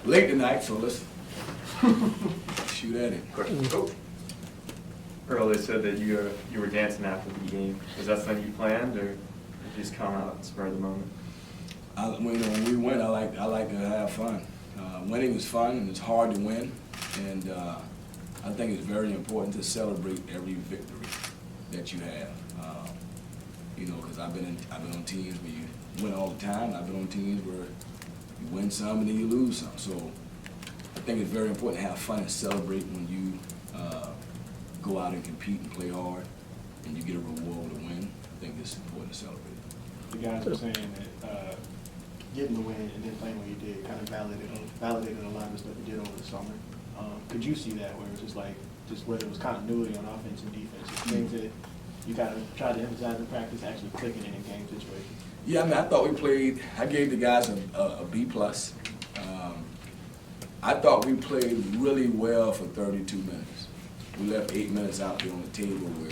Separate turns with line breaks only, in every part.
late tonight, so let's shoot at it.
Question. Coach. Earl, they said that you were dancing after the game. Was that something you planned, or did you just come out and spur of the moment?
When we win, I like to have fun. Winning is fun, and it's hard to win. And I think it's very important to celebrate every victory that you have. Because I've been on teams where you win all the time. I've been on teams where you win some and then you lose some. So I think it's very important to have fun and celebrate when you go out and compete and play hard, and you get a reward to win. I think it's important to celebrate.
The guys were saying that getting the win and then playing what you did kind of validated a lot of the stuff you did over the summer. Could you see that, where it was just whether it was continuity on offense and defense, things that you kind of tried to emphasize in practice, actually clicking in a game situation?
Yeah, I thought we played. I gave the guys a B+. I thought we played really well for 32 minutes. We left 8 minutes out there on the table where,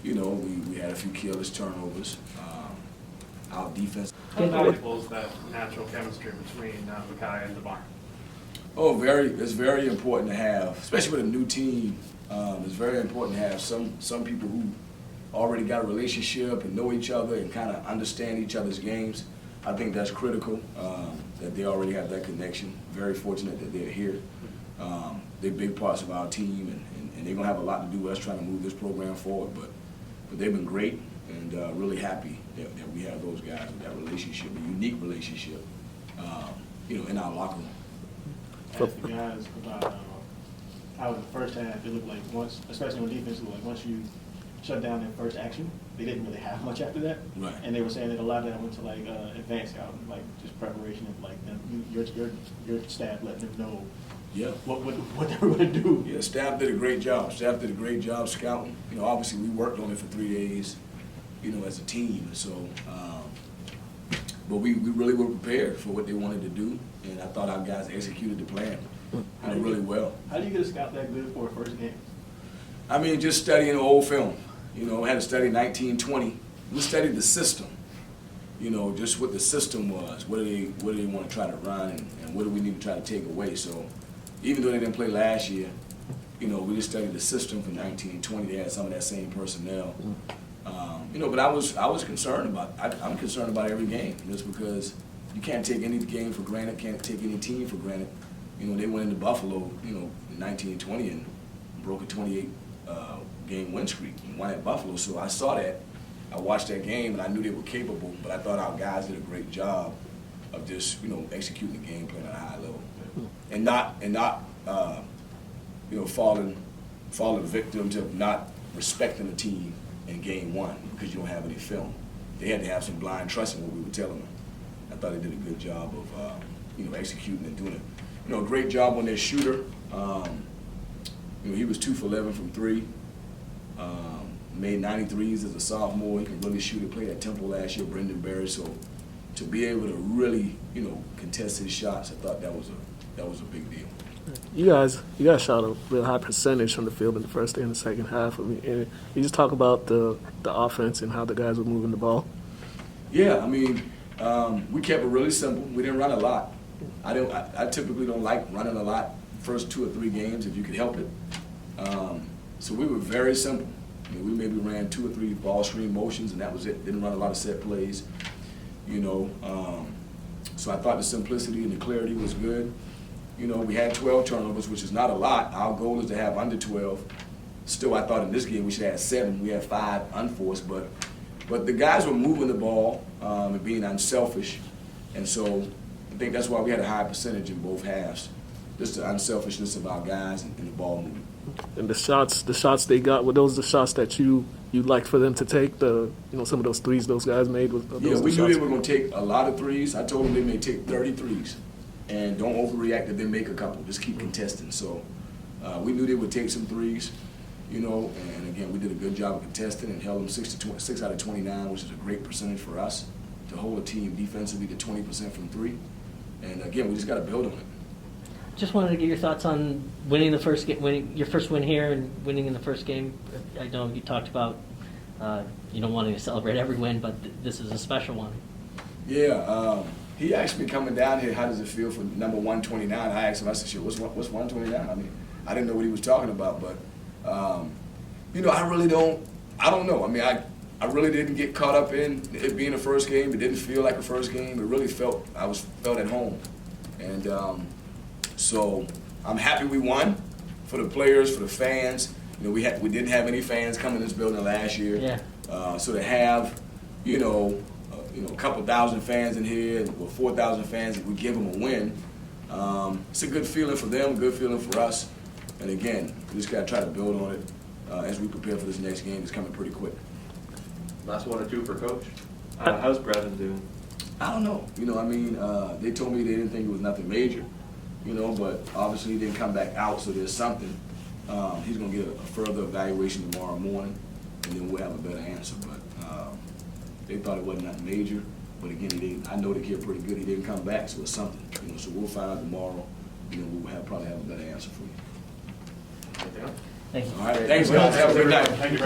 we had a few careless turnovers. Our defense.
How valuable is that natural chemistry between Mekhi and DeMar?
Oh, it's very important to have, especially with a new team. It's very important to have some people who already got a relationship and know each other and kind of understand each other's games. I think that's critical, that they already have that connection. Very fortunate that they're here. They're big parts of our team, and they're going to have a lot to do with us trying to move this program forward. But they've been great, and really happy that we have those guys with that relationship, a unique relationship, in our locker room.
Ask the guys about how in the first half it looked like once, especially on defense, it looked like once you shut down that first action, they didn't really have much after that.
Right.
And they were saying that a lot of that went to like advanced scouting, like just preparation of like them, your staff letting them know.
Yeah.
What they were going to do.
Yeah, staff did a great job. Staff did a great job scouting. Obviously we worked on it for 3 days, as a team. So, but we really were prepared for what they wanted to do, and I thought our guys executed the plan really well.
How do you get a scout that good for a first game?
Just studying old film. I had to study 1920. We studied the system. Just what the system was. What do they want to try to run, and what do we need to try to take away? So, even though they didn't play last year, we just studied the system from 1920. They had some of that same personnel. But I was concerned about. I'm concerned about every game, just because you can't take any game for granted. Can't take any team for granted. They went into Buffalo, in 1920 and broke a 28 game win streak and won at Buffalo. So I saw that. I watched that game and I knew they were capable, but I thought our guys did a great job of just executing the game plan at a high level, and not falling victim to not respecting the team in game one because you don't have any film. They had to have some blind trust in what we were telling them. I thought they did a good job of executing and doing it. A great job on their shooter. He was 2 for 11 from 3. Made 93s as a sophomore. He can really shoot. He played at Temple last year, Brendan Barry. So to be able to really, contest his shots, I thought that was a big deal.
You guys shot a real high percentage from the field in the first and the second half. And you just talk about the offense and how the guys were moving the ball.
Yeah, we kept it really simple. We didn't run a lot. I typically don't like running a lot first 2 or 3 games if you could help it. So we were very simple. We maybe ran 2 or 3 ball screen motions, and that was it. Didn't run a lot of set plays, So I thought the simplicity and the clarity was good. We had 12 turnovers, which is not a lot. Our goal is to have under 12. Still, I thought in this game we should have 7. We had 5 unforced, but the guys were moving the ball and being unselfish, and so I think that's why we had a high percentage in both halves. Just the unselfishness of our guys and the ball movement.
And the shots they got, were those the shots that you liked for them to take? Some of those threes those guys made.
Yeah, we knew they were going to take a lot of threes. I told them they may take 30 threes, and don't overreact if they make a couple. Just keep contesting. So we knew they would take some threes, And again, we did a good job of contesting and held them 6 out of 29, which is a great percentage for us to hold a team defensively to 20% from 3. And again, we just got to build on it.
Just wanted to get your thoughts on winning the first game, winning your first win here, and winning in the first game. I know you talked about wanting to celebrate every win, but this is a special one.
Yeah, He asked me coming down here, how does it feel for number 129? I asked him, I said, shit, what's 129? I mean, I didn't know what he was talking about, but, you know, I don't know. I mean, I really didn't get caught up in it being a first game. It didn't feel like a first game. It really felt at home. And so I'm happy we won for the players, for the fans. You know, we didn't have any fans come in this building last year.
Yeah.
So to have, you know, a couple thousand fans in here, or 4,000 fans, if we give them a win, it's a good feeling for them, a good feeling for us. And again, we just got to try to build on it as we prepare for this next game. It's coming pretty quick.
Last 1 or 2 for Coach.
How's Brevin doing?
I don't know. You know, I mean, they told me they didn't think it was nothing major, you know, but obviously he didn't come back out, so there's something. He's going to get a further evaluation tomorrow morning, and then we'll have a better answer. But they thought it wasn't nothing major. But again, I know the kid pretty good. He didn't come back, so it's something. You know, so we'll find out tomorrow. You know, we'll probably have a better answer for you.
Anything else?
Thank you.
All right. Thanks, guys. Have a good night.
Thank you very